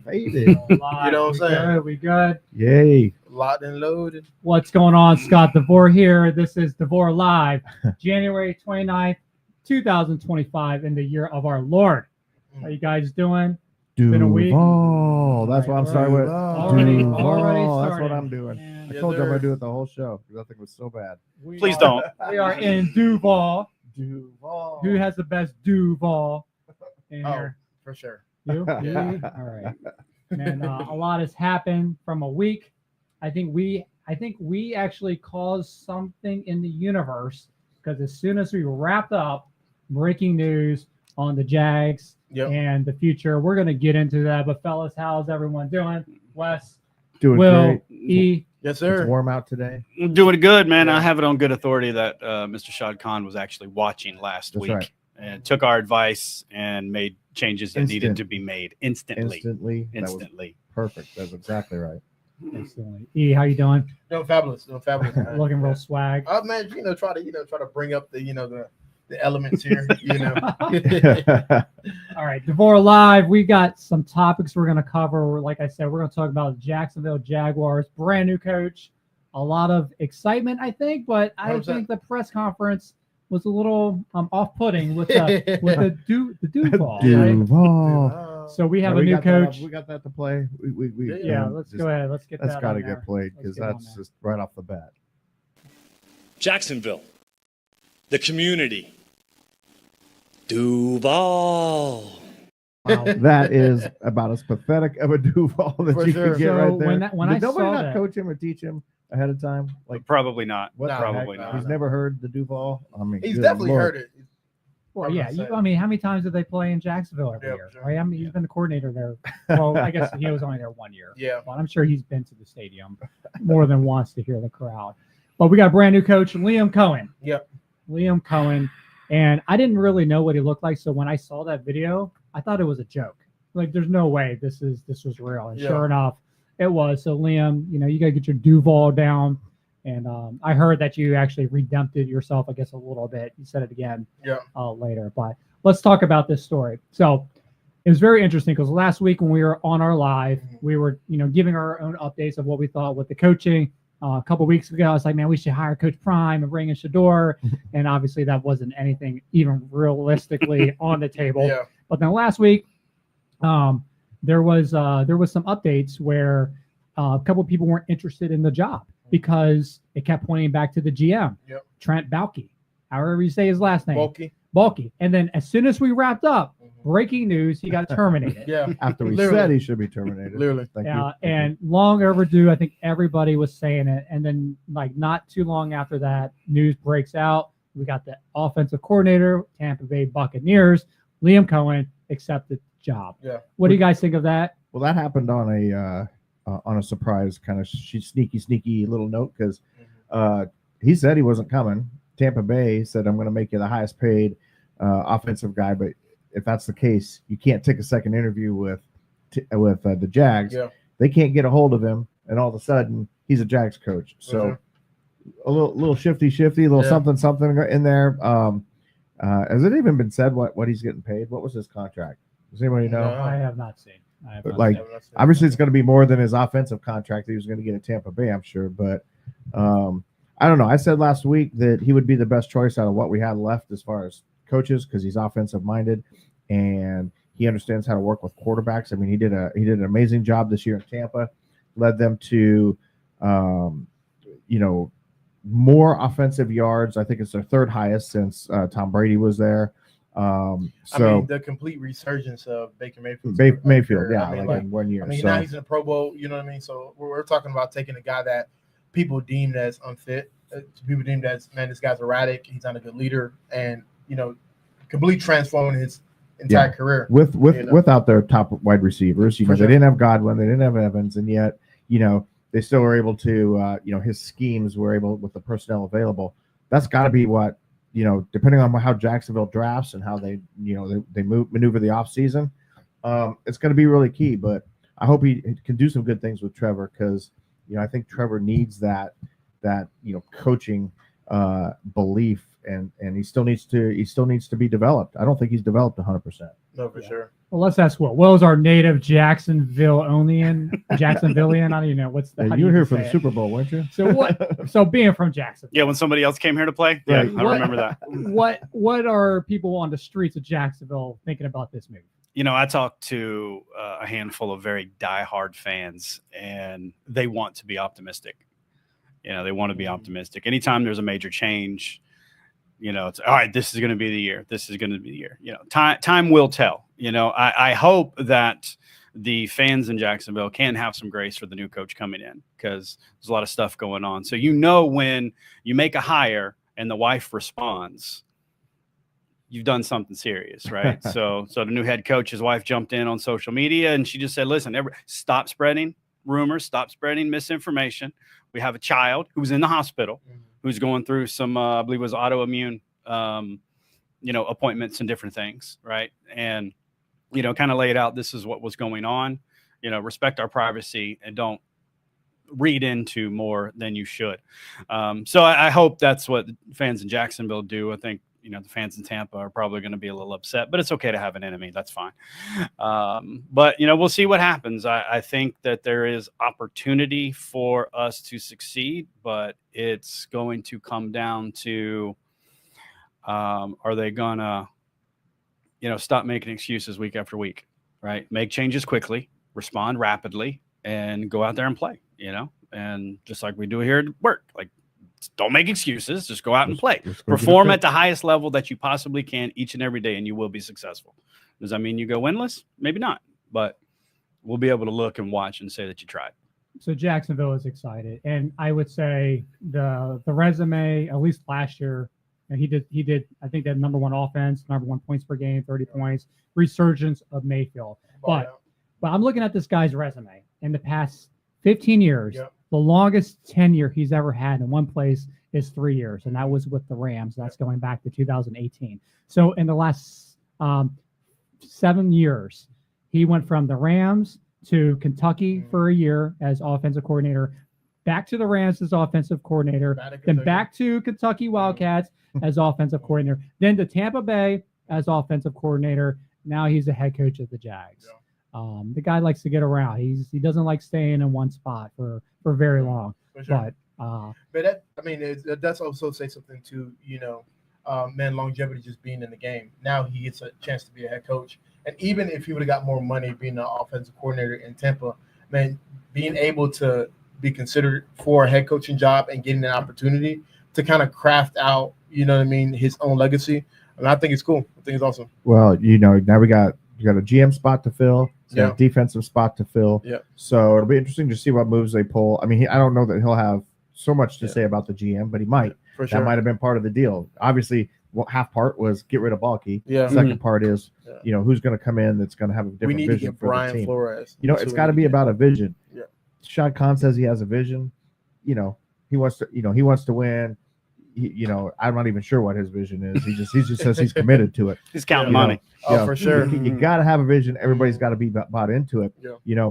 Faded. You know what I'm saying? We good. Yay. Locked and loaded. What's going on, Scott DeVore here. This is DeVore Live, January 29th, 2025, in the year of our Lord. How you guys doing? Duval. Been a week. That's what I'm starting with. Already Duval. started. That's what I'm doing. And man. I told you I'm gonna do it the whole show. Nothing was so bad. Please don't. We are in Duval. Duval. Who has the best Duval in here? For sure. You? Yeah. All right. And a lot has happened from a week. I think we actually caused something in the universe because as soon as we wrapped up breaking news on the Jags and the future, we're gonna get into that. But fellas, how's everyone doing? Wes, Doing Will, great. E. Yes, sir. It's warm out today. I'm doing good, man. Yeah. I have it on good authority that Mr. Shad Khan was actually watching last That's week right. and took our advice and made changes that needed Instant. to be made instantly. Instantly. That was Instantly. perfect. That's exactly right. Instantly. E, how you doing? Doing fabulous. Man. Looking real swag. Man, try to bring up the elements here. All right, DeVore Live. We got some topics we're going to cover. Like I said, we're going to talk about Jacksonville Jaguars, brand new coach. A lot of excitement, I think, but I 100%. think the press conference was a little off-putting with the Duval. Right? Duval. So we have Yeah, a new got that coach. up. We got that to play. Yeah, let's go ahead. Let's get That's that. got to on get there. played Let's because get on that's there. just right off the bat. Jacksonville, the community, Duval. Wow. That is about as pathetic of a Duval that For you sure. could get So right there. when Did I nobody saw not that, coach him or teach him ahead of time? Like Probably not. what the Probably heck? not. He's never heard the Duval. I mean, He's good definitely Lord. heard it. well, yeah. I mean, how many times did they play in Jacksonville every Yeah, year? sure. Right? I mean, he's been the coordinator there. Well, I guess he was only there 1 year. Yeah. But I'm sure he's been to the stadium more than once to hear the crowd. But we got a brand new coach, Liam Coen. Yep. Liam Coen. And I didn't really know what he looked like. So when I saw that video, I thought it was a joke. Like, there's no way this was real. And Yeah. sure enough, it was. So Liam, you got to get your Duval down. And I heard that you actually redempted yourself, I guess, a little bit. You said it again later. But let's talk about this story. So it was very interesting because last week when we were on our live, we were, giving our own updates of what we thought with the coaching. A couple of weeks ago, I was like, man, we should hire Coach Prime and bring in Shador. And obviously that wasn't anything even realistically on the table. Yeah. But then last week, there was some updates where a couple of people weren't interested in the job because it kept pointing back to the GM, Trent Baalke, however you say his last name, Baalke. And then as soon as we wrapped up, breaking news, he got terminated. After we Literally. said he should be terminated. Literally. Thank you. And long overdue. I think everybody was saying it. And then, like, not too long after that, news breaks out. We got the offensive coordinator, Tampa Bay Buccaneers, Liam Coen, accepted the job. Yeah. What do you guys think of that? Well, that happened on a surprise kind of sneaky little note because he said he wasn't coming. Tampa Bay said, I'm going to make you the highest paid offensive guy, but if that's the case, you can't take a second interview with the Jags. Yeah. They can't get a hold of him, and all of a sudden he's a Jags coach. So a little shifty, little something in there. Has it even been said what he's getting paid? What was his contract? Does anybody know? No. I have not seen. Like, obviously, it's going to be more than his offensive contract that he was going to get at Tampa Bay, I'm sure. But I don't know. I said last week that he would be the best choice out of what we had left as far as coaches because he's offensive minded and he understands how to work with quarterbacks. I mean, he did an amazing job this year in Tampa, led them to more offensive yards. I think it's their third highest since Tom Brady was there. I mean, the complete resurgence of Baker Mayfield. In 1 year. I mean, now he's in the Pro Bowl. You know what I mean? So we're talking about taking a guy that people deemed as unfit. People deemed as, man, this guy's erratic. He's not a good leader, and completely transforming his entire career without their top wide receivers. They didn't have Godwin, they didn't have Evans, and yet they still were able to his schemes were able with the personnel available. That's got to be what depending on how Jacksonville drafts and how they maneuver the offseason, it's going to be really key. But I hope he can do some good things with Trevor because I think Trevor needs that coaching belief. And he still needs to be developed. I don't think he's developed 100%. No, for sure. Well, let's ask Will. Will's our native Jacksonvilleian. I don't even know what's the. You were here for the Super Bowl, weren't you? So what? So being from Jacksonville. Yeah, when somebody else came here to play. Yeah, Right. I remember that. What are people on the streets of Jacksonville thinking about this move? I talked to a handful of very diehard fans, and they want to be optimistic. They want to be optimistic. Anytime there's a major change, it's all right. This is going to be the year. This is going to be the year. Time will tell. I hope that the fans in Jacksonville can have some grace for the new coach coming in, because there's a lot of stuff going on. So when you make a hire and the wife responds, you've done something serious, right? So the new head coach, his wife jumped in on social media and she just said, listen, stop spreading rumors, stop spreading misinformation. We have a child who's in the hospital, who's going through some, I believe it was autoimmune, appointments and different things, right? And, kind of laid out, this is what was going on, respect our privacy and don't read into more than you should. So I hope that's what fans in Jacksonville do. I think, the fans in Tampa are probably going to be a little upset, but it's okay to have an enemy. That's fine. But, we'll see what happens. I think that there is opportunity for us to succeed, but it's going to come down to, are they going to, stop making excuses week after week, right? Make changes quickly, respond rapidly, and go out there and play, and just like we do here at work, like, don't make excuses. Just go out and play. Perform at the highest level that you possibly can each and every day, and you will be successful. Does that mean you go winless? Maybe not, but we'll be able to look and watch and say that you tried. So Jacksonville is excited, and I would say the resume, at least last year, and he did. I think that number one offense, number one points per game, 30 points, resurgence of Mayfield. But I'm looking at this guy's resume in the past 15 years. Yep. The longest tenure he's ever had in one place is 3 years, and that was with the Rams. That's going back to 2018. So in the last 7 years, he went from the Rams to Kentucky for a year as offensive coordinator, back to the Rams as offensive coordinator, then back to Kentucky Wildcats as offensive coordinator, then to Tampa Bay as offensive coordinator. Now he's the head coach of the Jags. Yeah. The guy likes to get around. He doesn't like staying in one spot for very long. For sure. But that does also say something to, longevity just being in the game. Now he gets a chance to be a head coach. And even if he would have got more money being an offensive coordinator in Tampa, being able to be considered for a head coaching job and getting an opportunity to kind of craft out, his own legacy. And I think it's cool. I think it's awesome. Well, now we got a GM spot to fill. A defensive spot to fill. Yeah. So it'll be interesting to see what moves they pull. I mean, I don't know that he'll have so much to say about the GM, but he might. For sure. That might have been part of the deal. Obviously, half part was get rid of Balky. Yeah. Second part is, who's going to come in that's going to have a different vision. We need to get Brian the team. Flores. It's got to be about a vision. Yeah. Shad Khan says he has a vision. He wants to win. I'm not even sure what his vision is. He just says he's committed to it. He's counting money. For sure. You got to have a vision. Everybody's got to be bought into it. Yeah.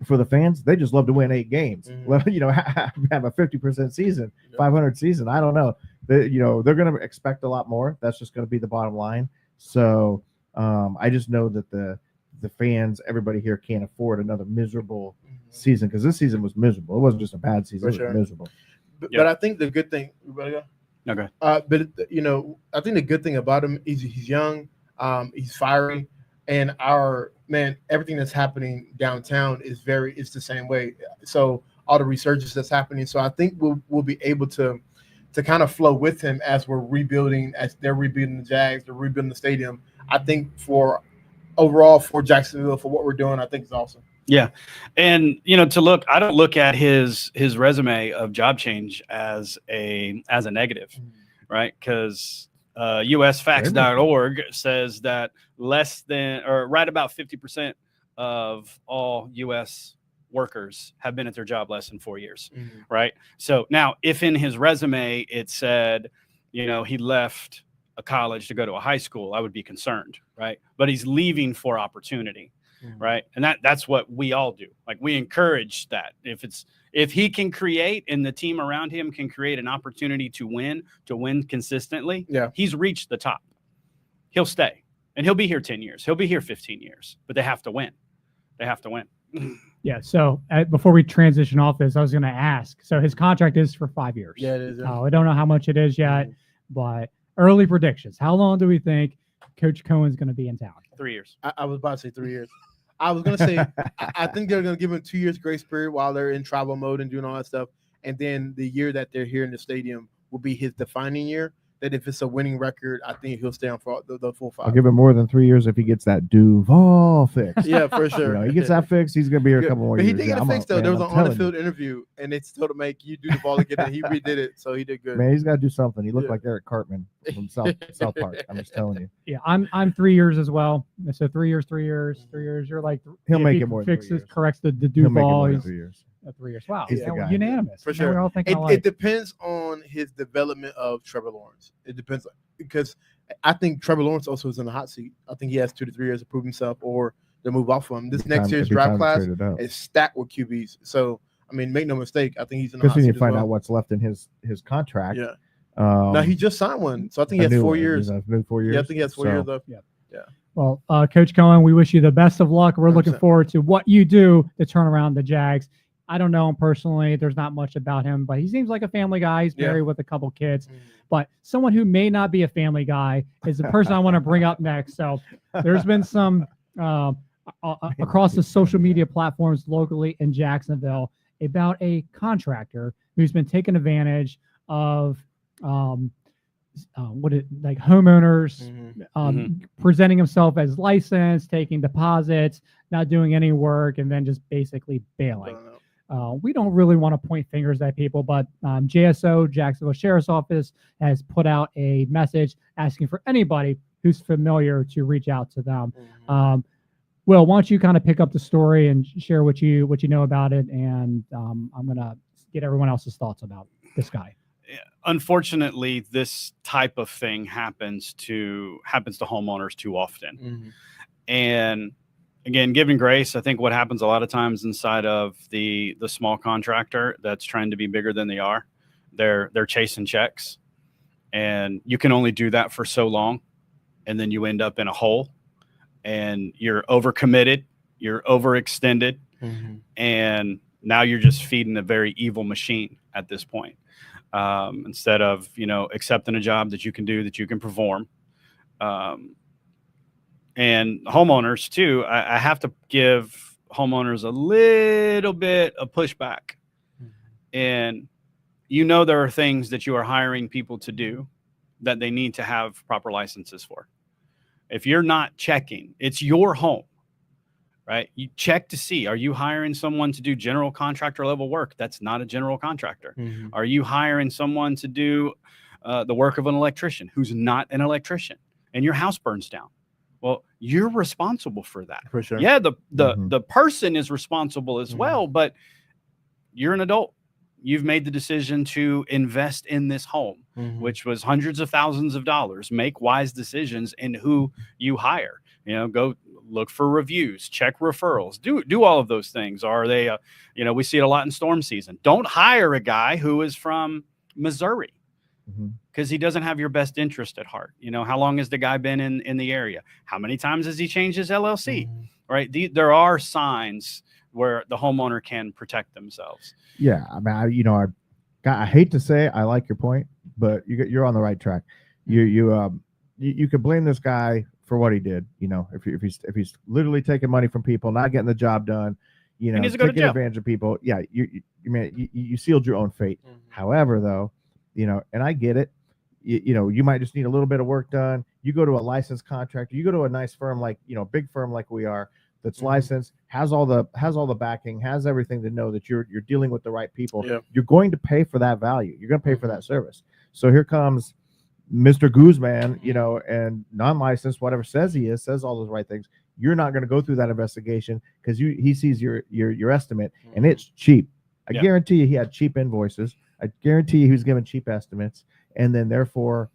For the fans, they just love to win 8 games. Well, have a 50% season, 500 season. I don't know. They're going to expect a lot more. That's just going to be the bottom line. So I just know that the fans, everybody here can't afford another miserable season, because this season was miserable. It wasn't just a bad season. It was miserable. But I think the good thing, okay. I think the good thing about him is he's young, he's fiery, and everything that's happening downtown is the same way. So all the resurgence that's happening. So I think we'll be able to kind of flow with him as we're rebuilding, as they're rebuilding the Jags, they're rebuilding the stadium. I think overall for Jacksonville, for what we're doing, I think it's awesome. Yeah. And, I don't look at his resume of job change as a negative, right? Because usfacts.org says that right about 50% of all U.S. workers have been at their job less than 4 years, right? So now if in his resume it said, he left a college to go to a high school, I would be concerned, right? But he's leaving for opportunity. Right. And that's what we all do. Like, we encourage that if he can create and the team around him can create an opportunity to win consistently. Yeah. He's reached the top. He'll stay, and he'll be here 10 years. He'll be here 15 years, but they have to win. Yeah. So before we transition off this, I was going to ask, so his contract is for 5 years. Yeah, it is. I don't know how much it is yet, but early predictions. How long do we think Coach Coen's going to be in town? 3 years. I was about to say 3 years. I was going to say, I think they're going to give him 2 years grace period while they're in travel mode and doing all that stuff. and then the year that they're here in the stadium will be his defining year. That if it's a winning record, I think he'll stay on for the full 5. I'll give him more than 3 years if he gets that Duval fix. Yeah, for sure. He gets that fixed, he's gonna be here a couple more But years. he did get it fixed though. There was an on-the-field interview, and they told him, "Make you do the ball again," and he redid it, so he did good. Man, he's got to do something. He looked like Eric Cartman from South Park. I'm just telling you. Yeah, I'm 3 years as well. So 3 years, 3 years, 3 years. You're like He'll if make he it more than 3 fixes, years. corrects the He'll make it Duval. more than He's 3 years. 3 years. Wow, He's yeah, the we're guy. unanimous. For Now sure. we're all thinking It alike. depends on his development of Trevor Lawrence. It depends because I think Trevor Lawrence also is in the hot seat. I think he has 2 to 3 years to prove himself or to move off of him. This next year's draft class is stacked with QBs. So, I mean, make no mistake. I think he's in the hot seat. Because we need to find as well. out what's left in his contract. Yeah. Now, he just signed one. So I think he has 4 years. New 4 years. Yeah, I think he has 4 years left. Yeah. Well, Coach Coen, we wish you the best of luck. We're looking 100%. forward to what you do to turn around the Jags. I don't know him personally. There's not much about him, but he seems like a family guy. He's married with a couple kids. But someone who may not be a family guy is the person I want to bring up next. So there's been some across the social media platforms locally in Jacksonville about a contractor who's been taking advantage of homeowners presenting himself as licensed, taking deposits, not doing any work, and then just basically bailing. We don't really want to point fingers at people, but JSO, Jacksonville Sheriff's Office, has put out a message asking for anybody who's familiar to reach out to them. Will, why don't you kind of pick up the story and share what you know about it, and I'm gonna get everyone else's thoughts about this guy. Unfortunately, this type of thing happens to homeowners too often. And again, giving grace, I think what happens a lot of times inside of the small contractor that's trying to be bigger than they are, they're chasing checks, and you can only do that for so long, and then you end up in a hole, and you're overcommitted, you're overextended, and now you're just feeding a very evil machine at this point. Instead of, accepting a job that you can do, that you can perform. And homeowners too, I have to give homeowners a little bit of pushback. And there are things that you are hiring people to do that they need to have proper licenses for. If you're not checking, it's your home, right? You check to see, are you hiring someone to do general contractor level work? That's not a general contractor. Are you hiring someone to do the work of an electrician who's not an electrician, and your house burns down? Well, you're responsible for that. For sure. Yeah, the person is responsible as well, but you're an adult. You've made the decision to invest in this home, which was hundreds of thousands of dollars. Make wise decisions in who you hire. Go look for reviews, check referrals, do all of those things. Are they, we see it a lot in storm season. Don't hire a guy who is from Missouri because he doesn't have your best interest at heart. How long has the guy been in the area? How many times has he changed his LLC? Right? There are signs where the homeowner can protect themselves. Yeah, I mean, I hate to say I like your point, but you're on the right track. You could blame this guy for what he did. If he's literally taking money from people, not getting the job done, taking advantage of people. Yeah, you sealed your own fate. However, though, and I get it. You might just need a little bit of work done. You go to a licensed contractor. You go to a nice firm like big firm like we are, that's licensed, has all the backing, has everything to know that you're dealing with the right people. You're going to pay for that value. You're going to pay for that service. So here comes Mr. Guzman, and non-licensed, whatever says all those right things. You're not going to go through that investigation because he sees your estimate and it's cheap. I guarantee you he had cheap invoices. I guarantee you he was given cheap estimates, and then therefore,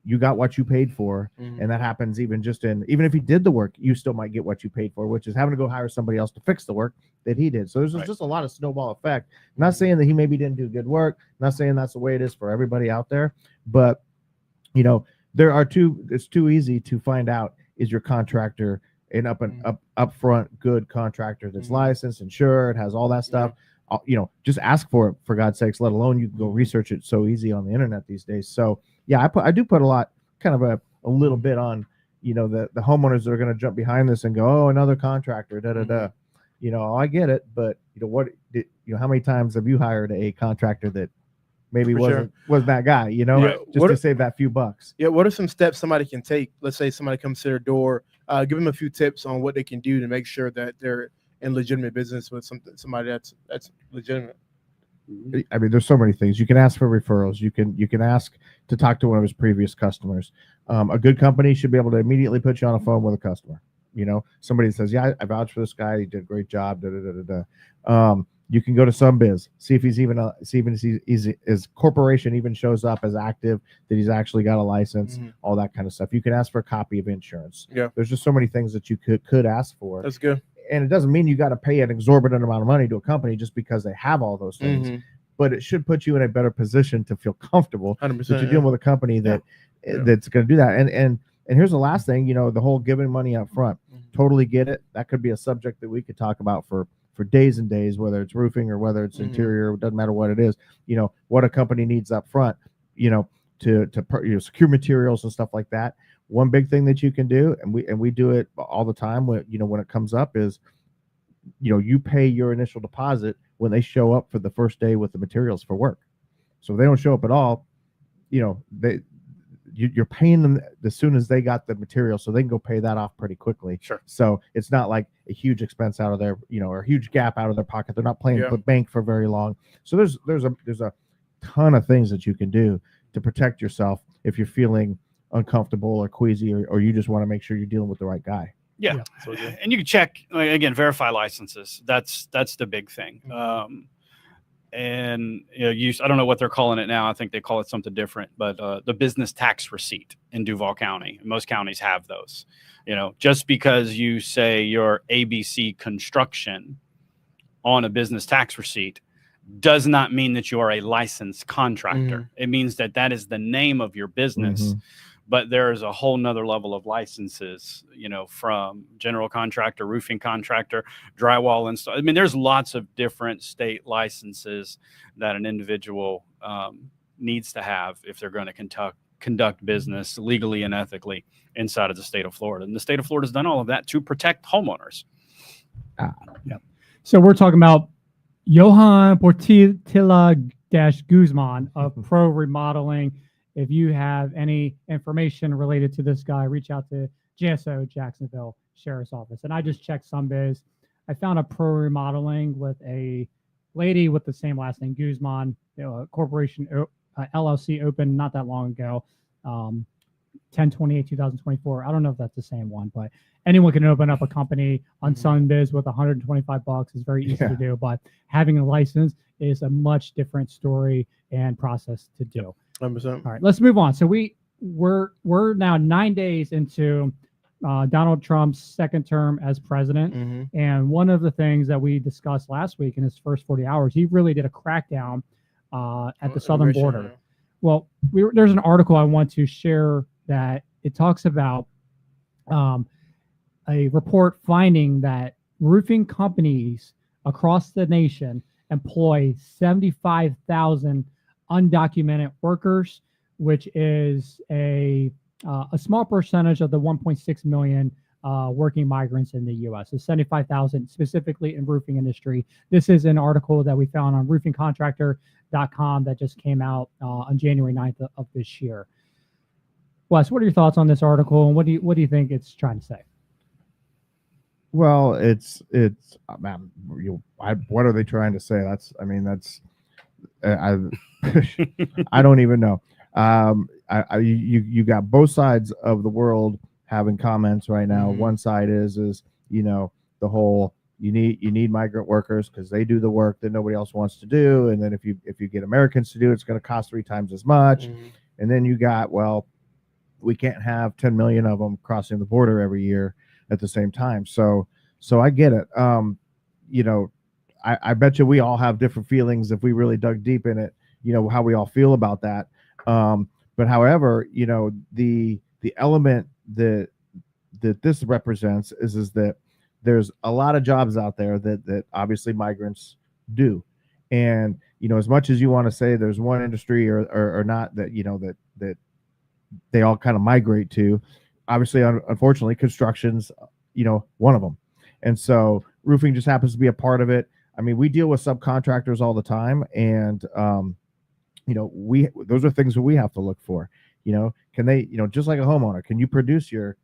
you got what you paid for. And that happens even if he did the work, you still might get what you paid for, which is having to go hire somebody else to fix the work that he did. So there's just a lot of snowball effect. Not saying that he maybe didn't do good work, not saying that's the way it is for everybody out there, but it's too easy to find out, is your contractor an upfront good contractor that's licensed, insured, has all that stuff. Just ask for it, for God's sakes, let alone you can go research it so easy on the internet these days. So yeah, I do put a lot, kind of a little bit on, the homeowners that are going to jump behind this and go, oh, another contractor, I get it, but how many times have you hired a contractor that maybe For sure. wasn't that guy, Yeah. just to save that few bucks? Yeah, what are some steps somebody can take? Let's say somebody comes to their door, give them a few tips on what they can do to make sure that they're in legitimate business with somebody that's legitimate. I mean, there's so many things. You can ask for referrals. You can ask to talk to one of his previous customers. A good company should be able to immediately put you on a phone with a customer. Somebody says, yeah, I vouch for this guy. He did a great job. You can go to SunBiz, see if his corporation even shows up as active, that he's actually got a license, all that kind of stuff. You can ask for a copy of insurance. Yeah. There's just so many things that you could ask for. That's good. And it doesn't mean you got to pay an exorbitant amount of money to a company just because they have all those things, but it should put you in a better position to feel comfortable 100%, that you're dealing with a company that's going to do that. And here's the last thing, the whole giving money up front. Totally get it. That could be a subject that we could talk about for days and days, whether it's roofing or whether it's interior. It doesn't matter what it is. What a company needs up front, to secure materials and stuff like that. One big thing that you can do, and we do it all the time when it comes up, is you pay your initial deposit when they show up for the first day with the materials for work. So if they don't show up at all, you're paying them as soon as they got the material, so they can go pay that off pretty quickly. Sure. So it's not like a huge expense out of their, or a huge gap out of their pocket. They're not playing the bank for very long. So there's a ton of things that you can do to protect yourself if you're feeling uncomfortable or queasy, or you just want to make sure you're dealing with the right guy. Yeah. And you can check, again, verify licenses. That's the big thing. And I don't know what they're calling it now. I think they call it something different, but the business tax receipt in Duval County. Most counties have those. Just because you say you're ABC Construction on a business tax receipt does not mean that you are a licensed contractor. It means that is the name of your business. But there is a whole nother level of licenses, from general contractor, roofing contractor, drywall install. I mean, there's lots of different state licenses that an individual needs to have if they're going to conduct business legally and ethically inside of the state of Florida. And the state of Florida has done all of that to protect homeowners. So we're talking about Johan Portilla-Guzman of Pro Remodeling. If you have any information related to this guy, reach out to JSO Jacksonville Sheriff's Office. And I just checked SunBiz. I found a Pro Remodeling with a lady with the same last name, Guzman, corporation LLC opened not that long ago, 10/28/2024. I don't know if that's the same one, but anyone can open up a company on SunBiz with $125. It's very easy to do, but having a license is a much different story and process to do. 100%. All right, let's move on. So we're now 9 days into Donald Trump's second term as president. And one of the things that we discussed last week in his first 40 hours, he really did a crackdown at the southern border. Well, there's an article I want to share that it talks about a report finding that roofing companies across the nation employ 75,000 undocumented workers, which is a small percentage of the 1.6 million working migrants in the U.S. So 75,000 specifically in roofing industry. This is an article that we found on roofingcontractor.com that just came out on January 9th of this year. Wes, what are your thoughts on this article, and what do you think it's trying to say? Well, it's what are they trying to say? I don't even know. You got both sides of the world having comments right now. One side is the whole you need migrant workers because they do the work that nobody else wants to do, and then if you get Americans to do it, it's going to cost 3 times as much. And then you got, well, we can't have 10 million of them crossing the border every year at the same time. So I get it. I bet you we all have different feelings if we really dug deep in it, how we all feel about that. But however, the element that this represents is that there's a lot of jobs out there that obviously migrants do. And, as much as you want to say there's one industry or not that they all kind of migrate to, obviously, unfortunately, construction's, one of them. And so roofing just happens to be a part of it. I mean, we deal with subcontractors all the time, and those are things that we have to look for. Can they, just like a homeowner, can you produce your,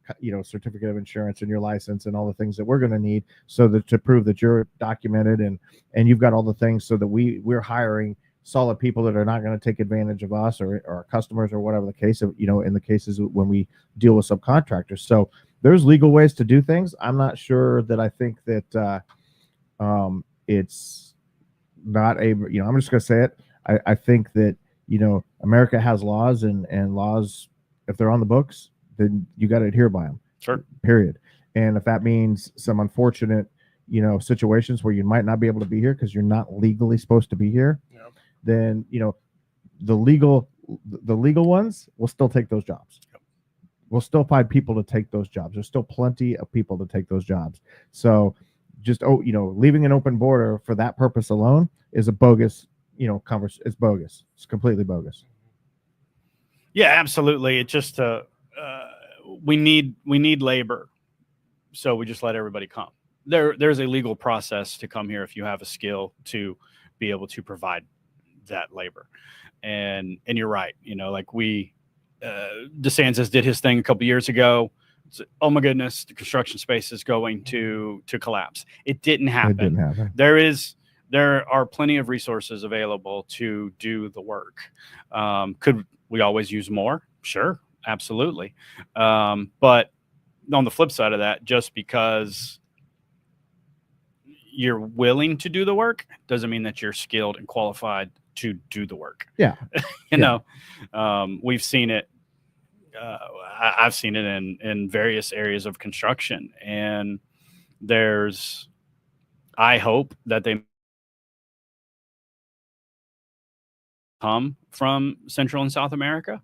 certificate of insurance and your license and all the things that we're going to need so that to prove that you're documented and you've got all the things so that we're hiring solid people that are not going to take advantage of us or our customers or whatever the case of, in the cases when we deal with subcontractors. So there's legal ways to do things. I'm not sure that I think that it's not a, I'm just going to say it. I think that, America has laws and laws, if they're on the books, then you got to adhere by them. Sure. Period. And if that means some unfortunate, situations where you might not be able to be here because you're not legally supposed to be here, then, the legal ones will still take those jobs. We'll still find people to take those jobs. There's still plenty of people to take those jobs. So just, leaving an open border for that purpose alone is a bogus, it's bogus. It's completely bogus. Yeah, absolutely. It just we need labor, so we just let everybody come. There's a legal process to come here if you have a skill to be able to provide that labor. And you're right. Like DeSantis did his thing a couple years ago. Oh my goodness, the construction space is going to collapse. It didn't happen. It didn't happen. There are plenty of resources available to do the work. Could we always use more? Sure, absolutely. But on the flip side of that, just because you're willing to do the work doesn't mean that you're skilled and qualified to do the work. Yeah. We've seen it. I've seen it in various areas of construction, and I hope that they come from Central and South America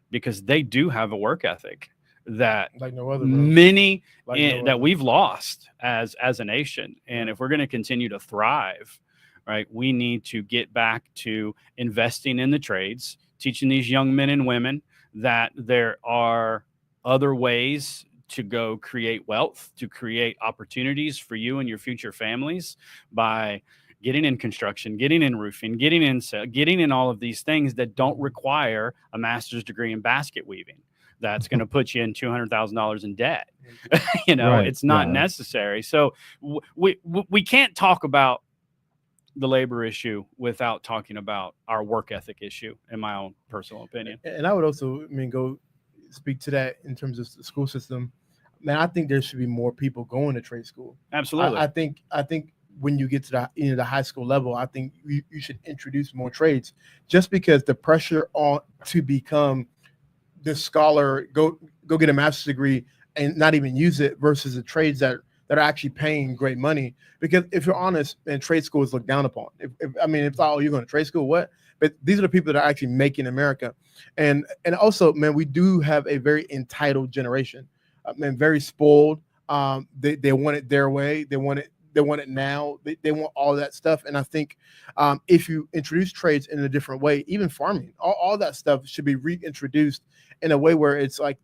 because they do have a work ethic that like no other, that we've lost as a nation. And if we're going to continue to thrive, right, we need to get back to investing in the trades, teaching these young men and women that there are other ways to go create wealth, to create opportunities for you and your future families by getting in construction, getting in roofing, getting in all of these things that don't require a master's degree in basket weaving. That's going to put you in $200,000 in debt. Right. It's not necessary. So we can't talk about the labor issue without talking about our work ethic issue, in my own personal opinion. And I would also, go speak to that in terms of the school system. Man, I think there should be more people going to trade school. Absolutely. I think when you get to the high school level, I think you should introduce more trades, just because the pressure on to become the scholar, go get a master's degree and not even use it versus the trades that are actually paying great money. Because if you're honest, and trade school is looked down upon. If you're going to trade school, what? But these are the people that are actually making America. And also, man, we do have a very entitled generation, very spoiled. They want it their way. They want it now. They want all that stuff. And I think if you introduce trades in a different way, even farming, all that stuff should be reintroduced in a way where it's like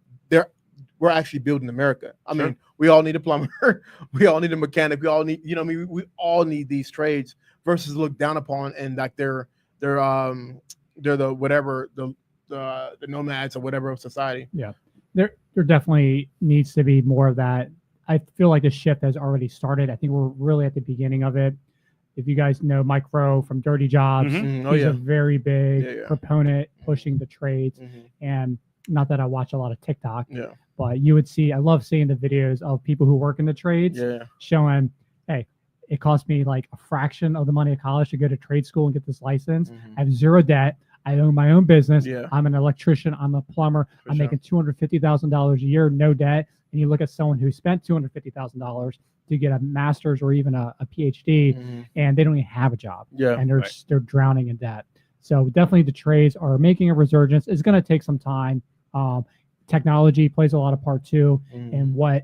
we're actually building America. I mean, we all need a plumber, we all need a mechanic, we all need, we all need these trades versus look down upon and like they're the whatever the nomads or whatever of society. Yeah, there definitely needs to be more of that. I feel like the shift has already started. I think we're really at the beginning of it. If you guys know Mike Rowe from Dirty Jobs, he's a very big proponent pushing the trades. And not that I watch a lot of TikTok, but you would see, I love seeing the videos of people who work in the trades showing, hey, it cost me like a fraction of the money of college to go to trade school and get this license. I have zero debt. I own my own business. I'm an electrician. I'm a plumber. I'm making $250,000 a year, no debt. And you look at someone who spent $250,000 to get a master's or even a PhD, and they don't even have a job. And they're drowning in debt. So definitely the trades are making a resurgence. It's going to take some time. Technology plays a lot of part too, and what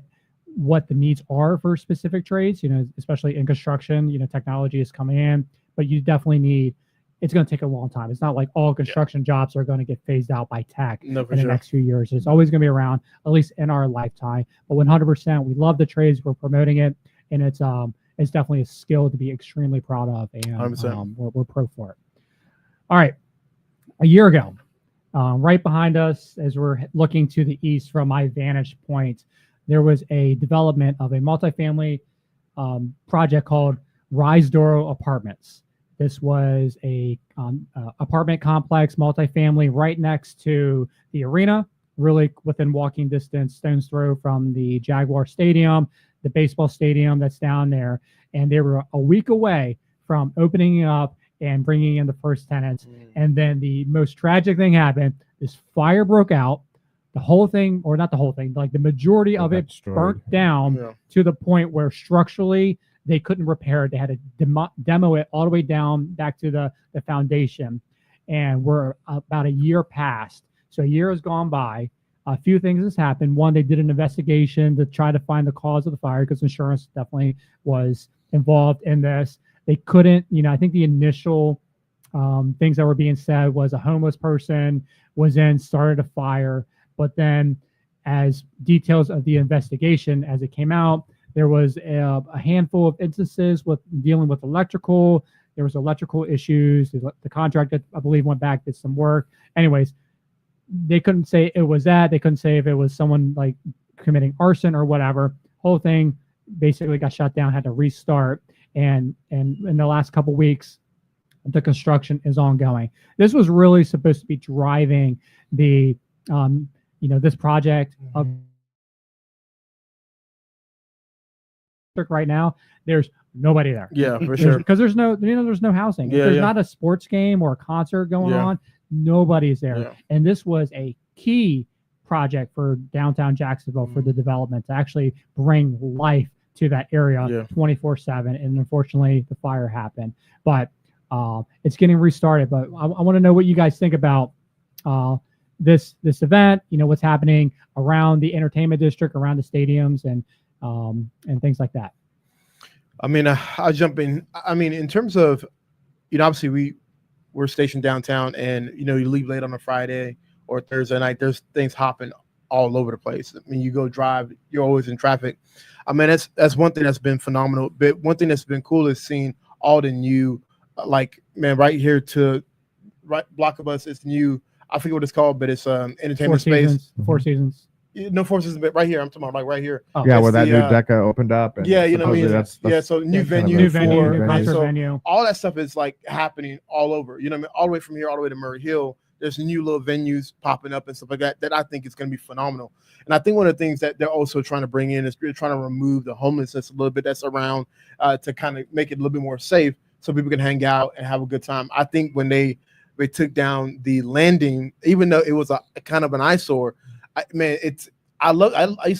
the needs are for specific trades, especially in construction, technology is coming in, but you definitely need, it's going to take a long time. It's not like all construction jobs are going to get phased out by tech in the next few years. It's always going to be around, at least in our lifetime. But 100%, we love the trades. We're promoting it, and it's definitely a skill to be extremely proud of, and 100%. we're pro for it. All right, a year ago, right behind us, as we're looking to the east from my vantage point, there was a development of a multifamily project called Rise Doro Apartments. This was a apartment complex, multifamily, right next to the arena, really within walking distance, stone's throw from the Jaguar Stadium, the baseball stadium that's down there. And they were a week away from opening it up and bringing in the first tenants. And then the most tragic thing happened. This fire broke out. The whole thing, or not the whole thing, like the majority of it burnt down to the point where structurally they couldn't repair it. They had to demo it all the way down back to the foundation. And we're about a year past. So a year has gone by. A few things has happened. One, they did an investigation to try to find the cause of the fire because insurance definitely was involved in this. They couldn't, I think the initial things that were being said was a homeless person was in, started a fire. But then as details of the investigation, as it came out, there was a handful of instances with dealing with electrical. There was electrical issues. The contractor, I believe, went back, did some work. Anyways, they couldn't say it was that. They couldn't say if it was someone like committing arson or whatever. Whole thing basically got shut down, had to restart. And in the last couple weeks, the construction is ongoing. This was really supposed to be driving the, this project of right now. There's nobody there. Yeah, for sure. Because there's no housing. If there's not a sports game or a concert going on, nobody's there. Yeah. And this was a key project for downtown Jacksonville for the development to actually bring life to that area 24/7. And unfortunately, the fire happened. But it's getting restarted. But I want to know what you guys think about this event. What's happening around the entertainment district, around the stadiums, and things like that. I mean, I'll jump in. I mean, in terms of, obviously we're stationed downtown, and you leave late on a Friday or Thursday night. There's things hopping all over the place. I mean, you go drive, you're always in traffic. I mean, that's one thing that's been phenomenal. But one thing that's been cool is seeing all the new, right here to right block of us is new. I forget what it's called, but it's entertainment space. Four Seasons. No, Four Seasons, but right here. I'm talking about right here. Oh. Yeah, where that new Deca opened up. And yeah, you know what I mean? That's so new venue. New concert So venue. all that stuff is happening all over. You know what I mean? All the way from here, all the way to Murray Hill. There's new little venues popping up and stuff like that I think is going to be phenomenal. And I think one of the things that they're also trying to bring in is they're trying to remove the homelessness a little bit that's around to kind of make it a little bit more safe so people can hang out and have a good time. I think when they took down the landing, even though it was a kind of an eyesore, I used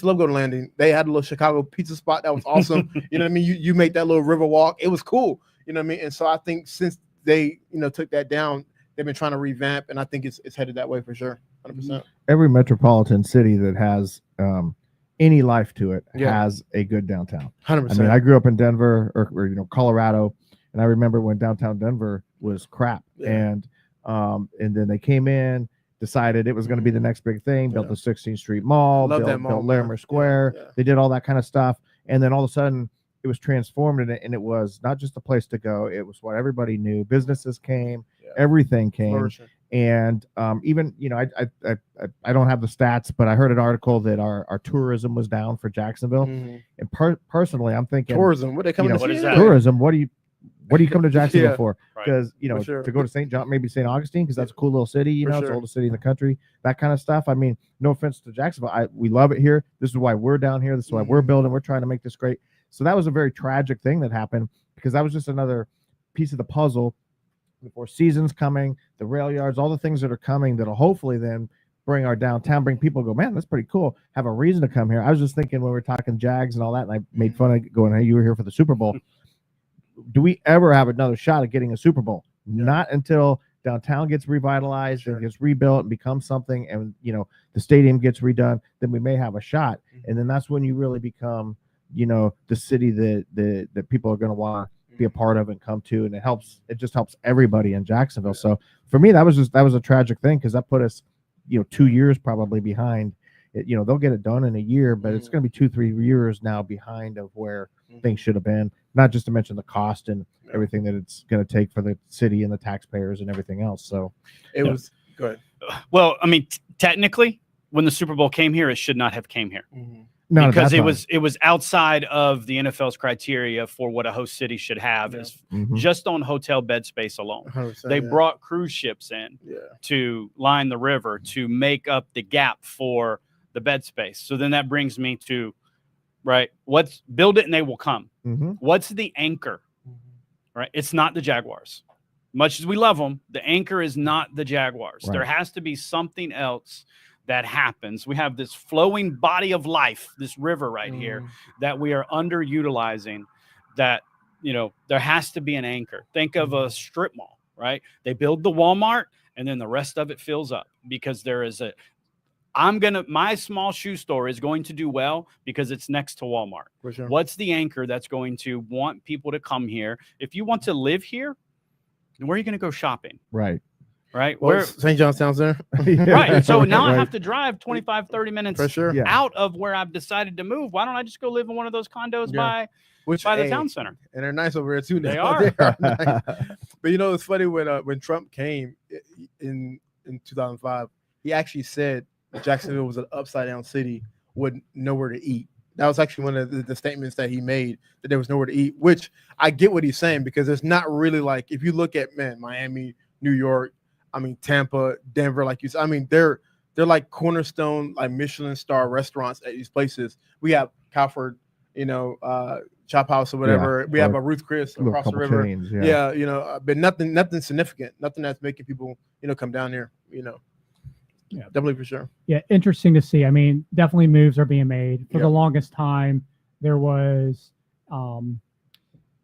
to love going to Landing. They had a little Chicago pizza spot that was awesome. You know what I mean? You make that little river walk. It was cool. You know what I mean? And so I think since they took that down, they've been trying to revamp, and I think it's headed that way for sure. 100%. Every metropolitan city that has any life to it has a good downtown. 100%. I mean, I grew up in Denver or Colorado, and I remember when downtown Denver was crap, and then they came in, decided it was going to be the next big thing, built the 16th Street Mall, built Larimer Square. Yeah. They did all that kind of stuff, and then all of a sudden it was transformed, and it was not just a place to go. It was what everybody knew. Businesses came, everything came. Flourishing. And even, I don't have the stats, but I heard an article that our tourism was down for Jacksonville. And personally, I'm thinking tourism. What they coming to what is that? Tourism. What do you come to Jacksonville for? Right. Because to go to St. John, maybe St. Augustine, because that's a cool little city. It's the oldest city in the country. That kind of stuff. I mean, no offense to Jacksonville, we love it here. This is why we're down here. This is why we're building. We're trying to make this great. So that was a very tragic thing that happened, because that was just another piece of the puzzle. The Four Seasons coming, the rail yards, all the things that are coming that'll hopefully then bring our downtown, bring people go, man, that's pretty cool. Have a reason to come here. I was just thinking when we were talking Jags and all that, and I made fun of going, hey, you were here for the Super Bowl. Do we ever have another shot at getting a Super Bowl? Not until downtown gets revitalized and gets rebuilt and becomes something, and the stadium gets redone. Then we may have a shot, and then that's when you really become, the city that people are going to want to be a part of and come to, and it just helps everybody in Jacksonville. So for me, that was a tragic thing, because that put us 2 years probably behind it. They'll get it done in a year, but it's going to be 2-3 years now behind of where things should have been. Not just to mention the cost and everything that it's going to take for the city and the taxpayers and everything else. So it was good. Well, I mean, technically, when the Super Bowl came here, it should not have came here. not at Because that it was outside of the NFL's criteria for what a host city should have, Yeah. is time. just on hotel bed space alone. 100%, They yeah. brought cruise ships in Yeah. to line the river to make up the gap for the bed space. So then that brings me to, right, what's build it and they will come. Mm-hmm. What's the anchor? Right? It's not the Jaguars. Much as we love them, the anchor is not the Jaguars. Right. There has to be something else that happens. We have this flowing body of life, this river right here, that we are underutilizing, that, you know, there has to be an anchor. Think of a strip mall, right? They build the Walmart and then the rest of it fills up because there is my small shoe store is going to do well because it's next to Walmart. For sure. What's the anchor that's going to want people to come here? If you want to live here, then where are you going to go shopping? Right. Right? Well, St. John's Town Center. Right. So now I Right. have to drive 25, 30 minutes For sure. Yeah. out of where I've decided to move. Why don't I just go live in one of those condos Yeah. by the hey, town center? And they're nice over there too. They now. are. Nice. But you know, it's funny when Trump came in 2005, he actually said Jacksonville was an upside down city with nowhere to eat. That was actually one of the statements that he made, that there was nowhere to eat, which I get what he's saying, because it's not really like, if you look at Miami, New York, I mean Tampa, Denver, like you said, I mean they're like cornerstone, like Michelin star restaurants at these places. We have Calford, you know, Chop House or whatever. We have a Ruth Chris across the river. Chains, Yeah, you know, but nothing significant, nothing that's making people, you know, come down here, you know. Yeah. Definitely, for sure. Yeah, interesting to see. I mean, definitely moves are being made. For Yeah. the longest time, there was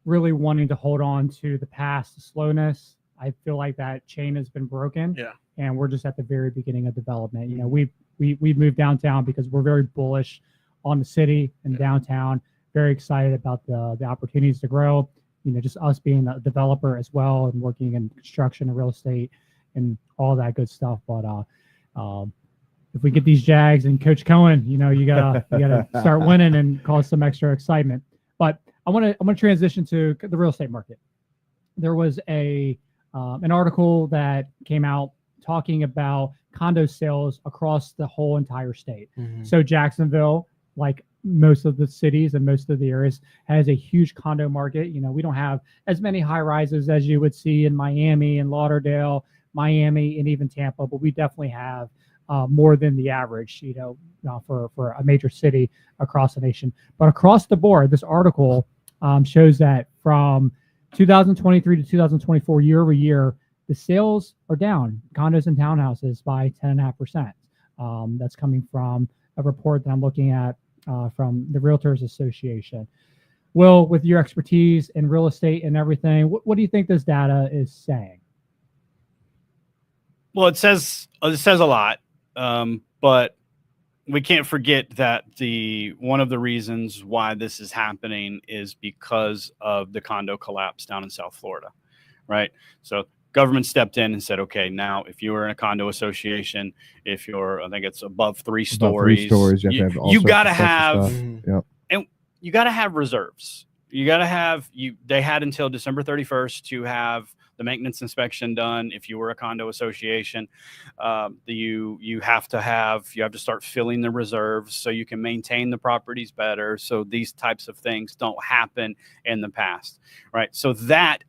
really wanting to hold on to the past, the slowness. I feel like that chain has been broken. Yeah. And we're just at the very beginning of development. You know, we've moved downtown because we're very bullish on the city and downtown. Very excited about the opportunities to grow. You know, just us being a developer as well and working in construction and real estate and all that good stuff. But if we get these Jags and Coach Coen, you know, you gotta start winning and cause some extra excitement. But I'm gonna transition to the real estate market. There was an article that came out talking about condo sales across the whole entire state. So Jacksonville, like most of the cities and most of the areas, has a huge condo market. You know, we don't have as many high rises as you would see in Miami and Lauderdale, Miami, and even Tampa, but we definitely have more than the average, you know, for a major city across the nation. But across the board, this article shows that from 2023 to 2024, year over year, the sales are down, condos and townhouses, by 10.5%. That's coming from a report that I'm looking at from the Realtors Association. Will, with your expertise in real estate and everything, what do you think this data is saying? Well, it says a lot, but we can't forget that one of the reasons why this is happening is because of the condo collapse down in South Florida, right? So government stepped in and said, okay, now if you were in a condo association, if you're, I think it's above three stories, you got to have, and you got to have reserves. You got to have, they had until December 31st to have the maintenance inspection done. If you were a condo association, you have to start filling the reserves so you can maintain the properties better. So these types of things don't happen in the past, right? So that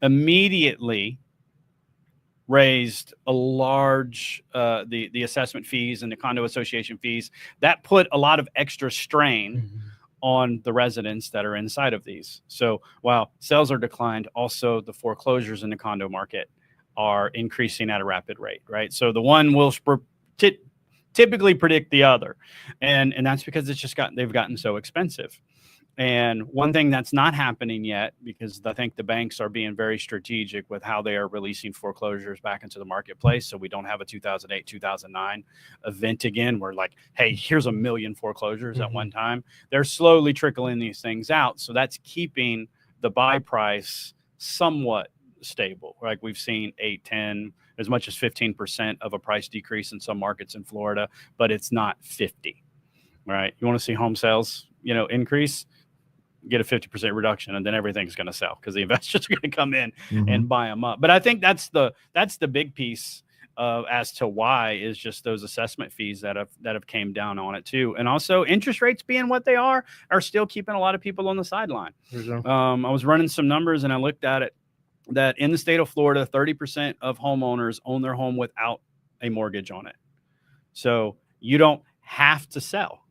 immediately raised a large, the assessment fees and the condo association fees. That put a lot of extra strain on the residents that are inside of these. So while sales are declined, also the foreclosures in the condo market are increasing at a rapid rate, right? So the one will typically predict the other. And that's because they've gotten so expensive. And one thing that's not happening yet, because I think the banks are being very strategic with how they are releasing foreclosures back into the marketplace. So we don't have a 2008, 2009 event again where like, hey, here's 1 million foreclosures at one time. They're slowly trickling these things out. So that's keeping the buy price somewhat stable. Like we've seen 8, 10, as much as 15% of a price decrease in some markets in Florida, but it's not 50, right? You want to see home sales, increase? get a 50% reduction, and then everything's going to sell because the investors are going to come in Mhm. and buy them up. But I think that's the big piece as to why is just those assessment fees that have came down on it too. And also interest rates being what they are still keeping a lot of people on the sideline. I was running some numbers and I looked at it that in the state of Florida, 30% of homeowners own their home without a mortgage on it. So you don't have to sell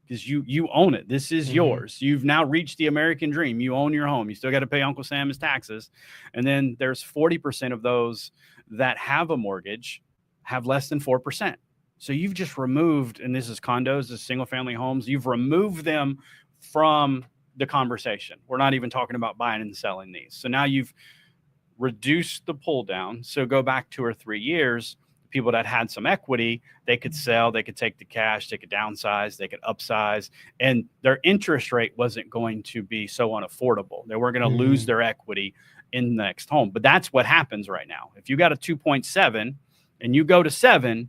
because you own it. This is yours. You've now reached the American dream. You own your home. You still got to pay Uncle Sam his taxes. And then there's 40% of those that have a mortgage have less than 4%. So you've just removed, and this is condos, this is single family homes. You've removed them from the conversation. We're not even talking about buying and selling these. So now you've reduced the pull down. So go back 2 or 3 years, people that had some equity, they could sell, they could take the cash, they could downsize, they could upsize, and their interest rate wasn't going to be so unaffordable. They weren't going to lose their equity in the next home. But that's what happens right now. If you got a 2.7 and you go to 7,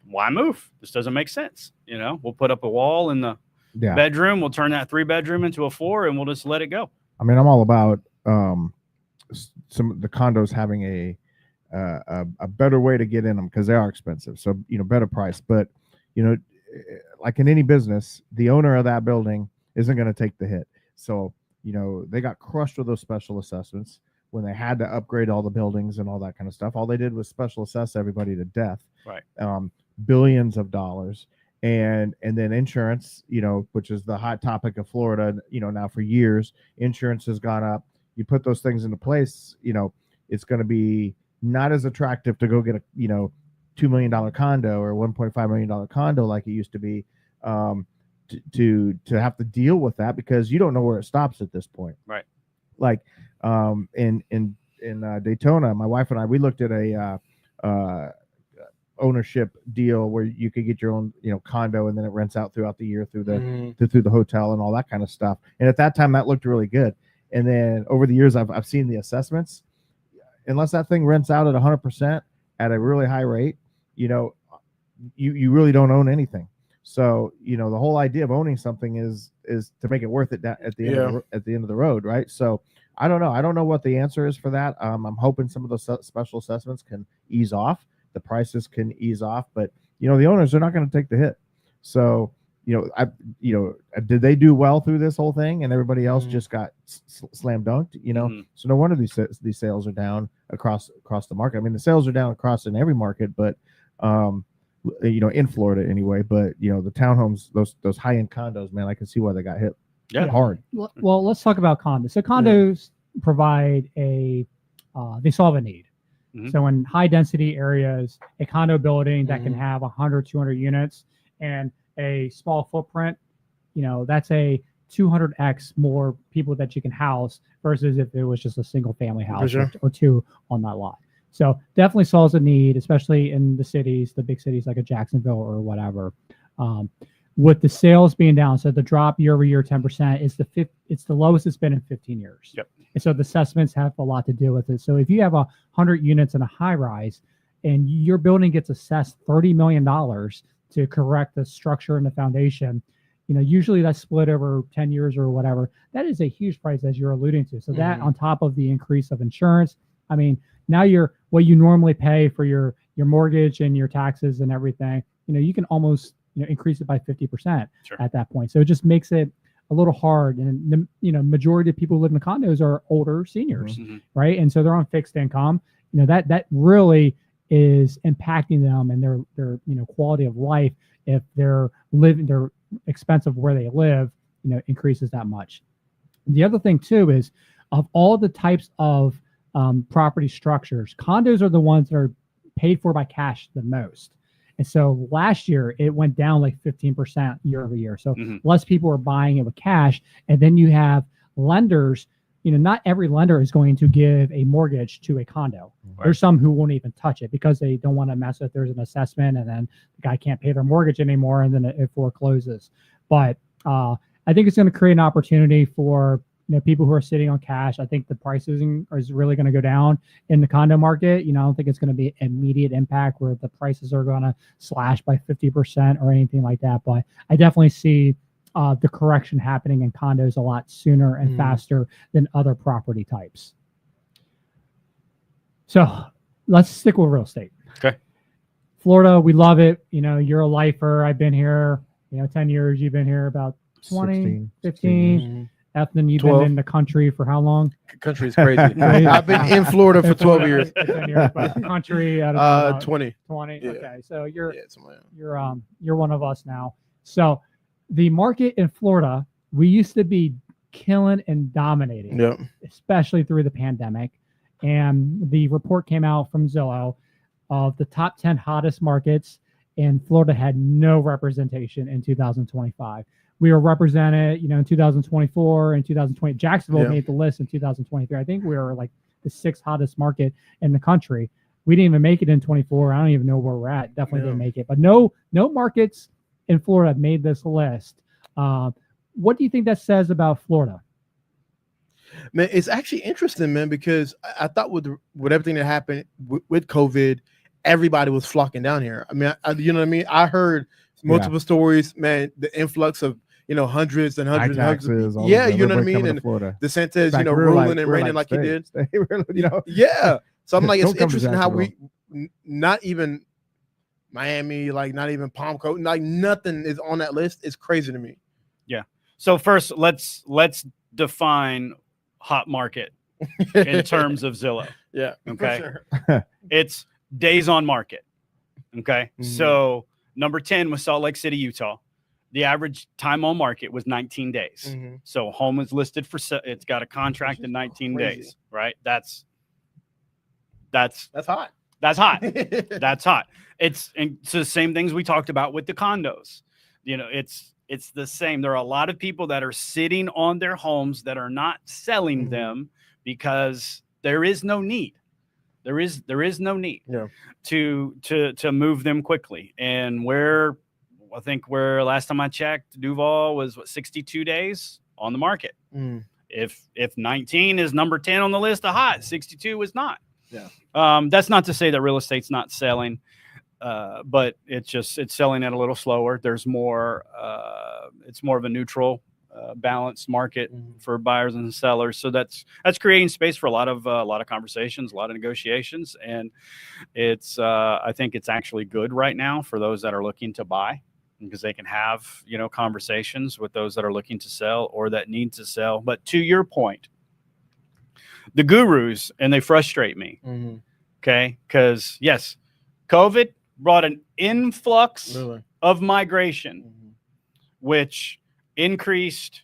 why move? This doesn't make sense. We'll put up a wall in the bedroom. We'll turn that 3-bedroom into a 4 and we'll just let it go. I mean, I'm all about some of the condos having a better way to get in them because they are expensive. So, better price. But, like in any business, the owner of that building isn't going to take the hit. So, they got crushed with those special assessments when they had to upgrade all the buildings and all that kind of stuff. All they did was special assess everybody to death. Right. Billions of dollars. And then insurance, which is the hot topic of Florida, now for years, insurance has gone up. You put those things into place, it's going to be not as attractive to go get a, $2 million condo or $1.5 million condo like it used to be, to have to deal with that because you don't know where it stops at this point. Right. Like, in Daytona, my wife and I, we looked at a, ownership deal where you could get your own, condo, and then it rents out throughout the year through the hotel and all that kind of stuff. And at that time that looked really good. And then over the years, I've seen the assessments. Unless that thing rents out at 100% at a really high rate, you really don't own anything. So, the whole idea of owning something is to make it worth it at the end of the road, right? So I don't know. I don't know what the answer is for that. I'm hoping some of those special assessments can ease off. The prices can ease off, but the owners are not going to take the hit. So, did they do well through this whole thing, and everybody else just got slam dunked? So no wonder these sales are down across the market. I mean, the sales are down across in every market, but in Florida anyway. But the townhomes, those high end condos, man, I can see why they got hit hard. Well, let's talk about condos. So condos provide they solve a need. So in high density areas, a condo building that can have 100, 200 units and a small footprint, that's a 200x more people that you can house versus if it was just a single family house or two on that lot. So definitely solves a need, especially in the cities, the big cities like a Jacksonville or whatever. With the sales being down, so the drop year over year 10% is it's the lowest it's been in 15 years. Yep. And so the assessments have a lot to do with it. So if you have 100 units in a high rise and your building gets assessed $30 million to correct the structure and the foundation, usually that's split over 10 years or whatever. That is a huge price, as you're alluding to. So that on top of the increase of insurance, I mean, now what you normally pay for your mortgage and your taxes and everything, you can almost increase it by 50% at that point. So it just makes it a little hard. And majority of people who live in condos are older seniors, right? And so they're on fixed income. That really is impacting them and their quality of life if their expense of where they live increases that much. The other thing too is of all the types of property structures, condos are the ones that are paid for by cash the most. And so last year it went down like 15% year over year. So less people are buying it with cash. And then you have lenders, not every lender is going to give a mortgage to a condo. Right. There's some who won't even touch it because they don't want to mess with, there's an assessment and then the guy can't pay their mortgage anymore and then it forecloses. But I think it's going to create an opportunity for people who are sitting on cash. I think the prices is really going to go down in the condo market. I don't think it's going to be immediate impact where the prices are going to slash by 50% or anything like that. But I definitely see the correction happening in condos a lot sooner and faster than other property types. So let's stick with real estate. Okay. Florida, we love it. You know, you're a lifer. I've been here, 10 years. You've been here about 20, 15. Ethan, you've 12. been in the country for how long? Country is crazy. I've been in Florida for 12 years. 10 years, but country at about 20. 20. Yeah. Okay, so you're Yeah, you're one of us now. So the market in Florida, we used to be killing and dominating, Yep. especially through the pandemic. And the report came out from Zillow of the top 10 hottest markets, and Florida had no representation in 2025. We were represented, in 2024 and 2020. Jacksonville made the list in 2023. I think we were like the 6th hottest market in the country. We didn't even make it in 24. I don't even know where we're at. Definitely didn't make it. But no markets in Florida made this list. What do you think that says about Florida? Man, it's actually interesting, man, because I thought with everything that happened with COVID, everybody was flocking down here. I mean, you know what I mean? I heard multiple stories, man, the influx of, hundreds and hundreds and hundreds. Yeah, you know what I mean? And DeSantis, ruling and reigning like he did. Yeah. So I'm like, it's interesting how we, not even Miami, like not even Palm Coast, like nothing is on that list. It's crazy to me. Yeah. So first, let's define hot market in terms of Zillow. Yeah. Okay. Sure. It's days on market. Okay. So number 10 was Salt Lake City, Utah. The average time on market was 19 days. So home is listed for, it's got a contract in 19 days, right? That's hot. That's hot. That's hot. It's the same things we talked about with the condos. It's the same. There are a lot of people that are sitting on their homes that are not selling them because there is no need. There is no need to move them quickly. And I think last time I checked, Duval was 62 days on the market. If 19 is number 10 on the list of hot, 62 is not. Yeah. That's not to say that real estate's not selling, but it's selling at a little slower. There's more. It's more of a neutral, balanced market for buyers and sellers. So that's creating space for a lot of conversations, a lot of negotiations, and it's. I think it's actually good right now for those that are looking to buy, because they can have conversations with those that are looking to sell or that need to sell. But to your point, the gurus, and they frustrate me. Okay, because yes, COVID brought an influx of migration, which increased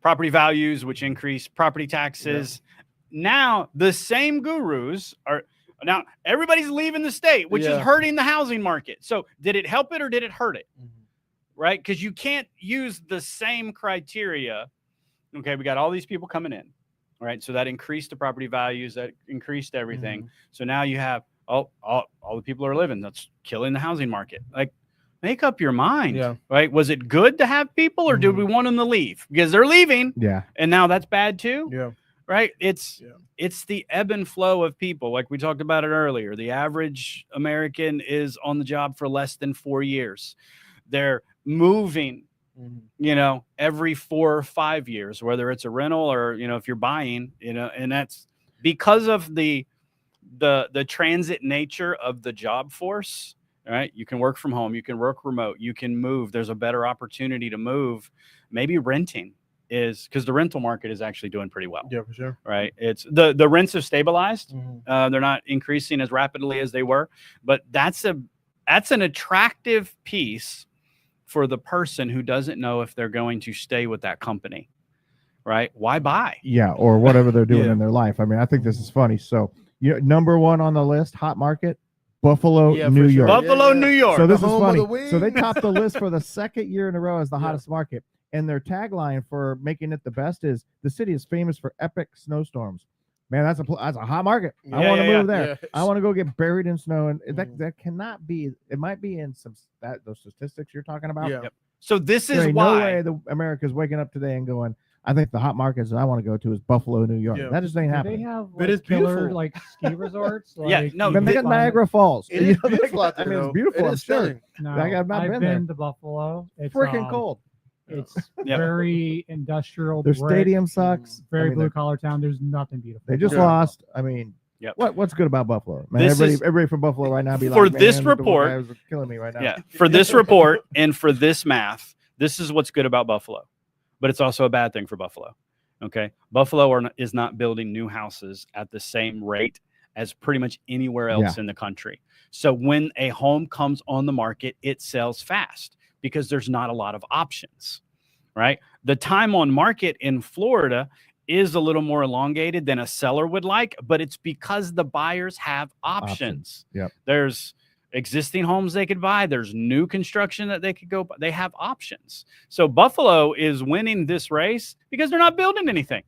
property values, which increased property taxes. Now the same gurus now everybody's leaving the state, which is hurting the housing market. So did it help it or did it hurt it? Right? Because you can't use the same criteria. Okay, we got all these people coming in. All right, so that increased the property values, that increased everything. So now you have all the people are living. That's killing the housing market. Like, make up your mind. Right? Was it good to have people, or did we want them to leave? Because they're leaving. Yeah. And now that's bad too. Yeah. Right? It's the ebb and flow of people. Like we talked about it earlier. The average American is on the job for less than 4 years. They're moving, every 4 or 5 years, whether it's a rental or, if you're buying, and that's because of the transit nature of the job force. Right? You can work from home, you can work remote, you can move. There's a better opportunity to move. Maybe renting is, because the rental market is actually doing pretty well. Yeah, for sure. Right. It's the rents have stabilized. They're not increasing as rapidly as they were, but that's an attractive piece for the person who doesn't know if they're going to stay with that company. Right? Why buy? Yeah, or whatever they're doing in their life. I mean, I think this is funny. So, number 1 on the list, hot market, Buffalo, New York. Buffalo, New York. So this is funny. So they topped the list for the second year in a row as the hottest market. And their tagline for making it the best is, the city is famous for epic snowstorms. Man, that's a hot market. I want to move there. Yeah. I want to go get buried in snow. And that cannot be. It might be in those statistics you're talking about. Yeah. So this There is ain't why no way America's waking up today and going, I think the hot markets that I want to go to is Buffalo, New York. Yeah. That just ain't Do happening. they have But it's killer beautiful. ski resorts? no, Then they got Niagara Falls. It is beautiful out there. I mean, it's though. beautiful. It I'm is sure. stunning. No, I've not I've been been there. to Buffalo. It's Freaking cold. It's Yep. very industrial. Their brick, stadium sucks. Very I mean, blue collar town. There's nothing beautiful. they just Yeah. lost. I mean, Yep. what's good about Buffalo? Man, This is- everybody from Buffalo right now be For like, this man, the report- guys are killing me right now. Yeah. For this report and for this math, this is what's good about Buffalo, but it's also a bad thing for Buffalo. Okay. Buffalo is not building new houses at the same rate as pretty much anywhere else in the country. So when a home comes on the market, it sells fast because there's not a lot of options, right? The time on market in Florida is a little more elongated than a seller would like, but it's because the buyers have options. Yep. There's existing homes they could buy. There's new construction that they could go buy. They have options. So Buffalo is winning this race because they're not building anything.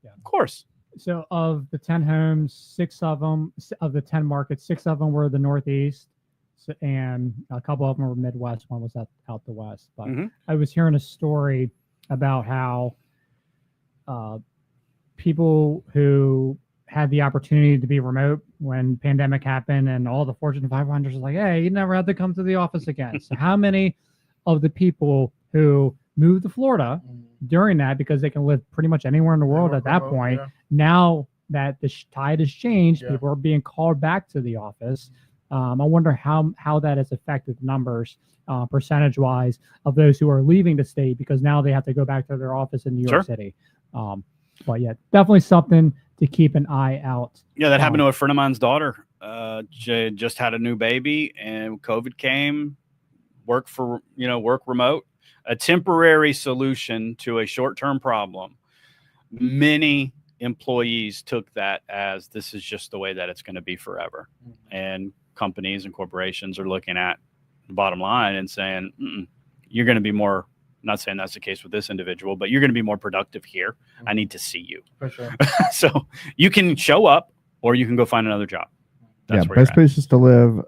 Yeah. Of course. So of the 10 homes, 6 of them, of the 10 markets, 6 of them were the Northeast, and a couple of them were Midwest. One was out the West. But I was hearing a story about how people who had the opportunity to be remote when pandemic happened and all the Fortune 500s was like, hey, you never had to come to the office again. So how many of the people who moved to Florida during that, because they can live pretty much anywhere in the world at that point, now that the tide has changed, people are being called back to the office. I wonder how that has affected the numbers percentage wise of those who are leaving the state because now they have to go back to their office in New York City. But yeah, definitely something to keep an eye out. Yeah, that happened to a friend of mine's daughter. She just had a new baby and COVID came, work remote, a temporary solution to a short-term problem. Many employees took that as this is just the way that it's going to be forever. And companies and corporations are looking at the bottom line and saying, you're going to be more, not saying that's the case with this individual, but you're going to be more productive here. I need to see you. For sure. So you can show up or you can go find another job. That's where best you're at. places to live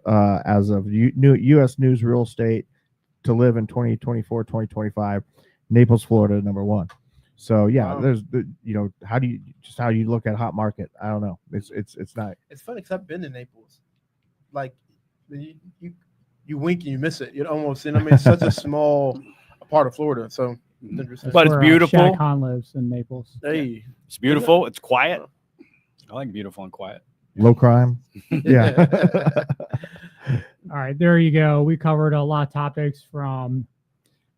as of U.S. News Real Estate to live in 2024, 2025, Naples, Florida, #1. So yeah, there's how you look at hot market. I don't know. It's not. It's funny because I've been to Naples. Like you wink and you miss it. You almost, it's such a small part of Florida. So interesting. But it's beautiful. Shaq Khan lives in Naples. Hey, It's beautiful. It's quiet. I like beautiful and quiet. Low crime. Yeah. All right, there you go. We covered a lot of topics from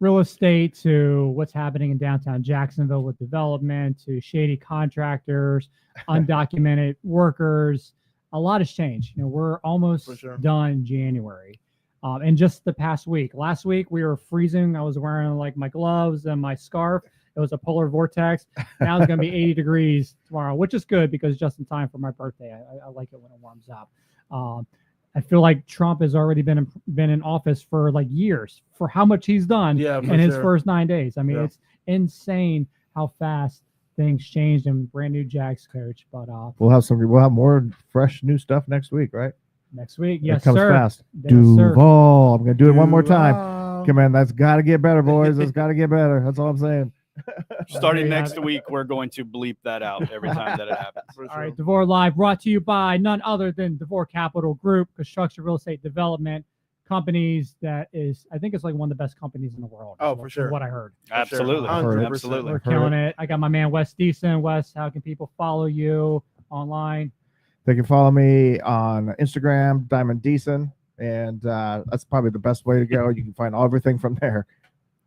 real estate to what's happening in downtown Jacksonville with development to shady contractors, undocumented workers. A lot has changed. We're almost done January. And just the past week. Last week we were freezing. I was wearing like my gloves and my scarf. It was a polar vortex. Now it's going to be 80 degrees tomorrow, which is good because just in time for my birthday. I like it when it warms up. I feel like Trump has already been in office for like years for how much he's done in his first 9 days. I mean, it's insane how fast things changed and brand new Jags coach. But we'll have more fresh new stuff next week, right? Next week, It yes, comes sir. fast. Yes, sir. Duval. I'm gonna do it one more time. Come on, that's got to get better, boys. That's got to get better. That's all I'm saying. Starting next week, we're going to bleep that out every time that it happens. All right, DeVore Live brought to you by none other than DeVore Capital Group, construction, real estate development companies. That is, I think it's like one of the best companies in the world. Oh, for sure. What I heard. Absolutely. Sure. Absolutely. We're killing it. I got my man Wes Deason. Wes, how can people follow you online? They can follow me on Instagram, Diamond Deason, and that's probably the best way to go. You can find everything from there.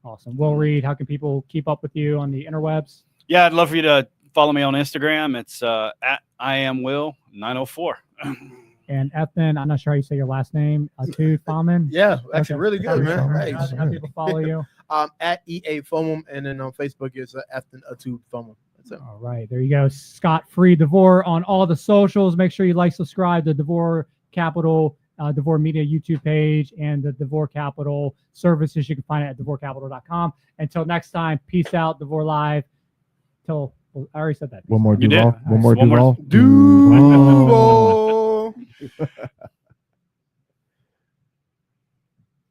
Awesome. Will Reed, how can people keep up with you on the interwebs? Yeah, I'd love for you to follow me on Instagram. It's at IamWill904. And Ethan, I'm not sure how you say your last name. Atud Faman. Yeah, actually, Okay. really good, man. Hey. How can people follow you? At EA FOMO, and then on Facebook it's Ethan Atud FOMO. That's it. All right, there you go. Scott Free DeVore on all the socials. Make sure you like, subscribe to DeVore Capital, DeVore Media YouTube page, and the DeVore Capital services. You can find it at DeVoreCapital.com. Until next time, peace out, DeVore Live. I already said that. One more You did. Duval. One more One more- Duval. Duval.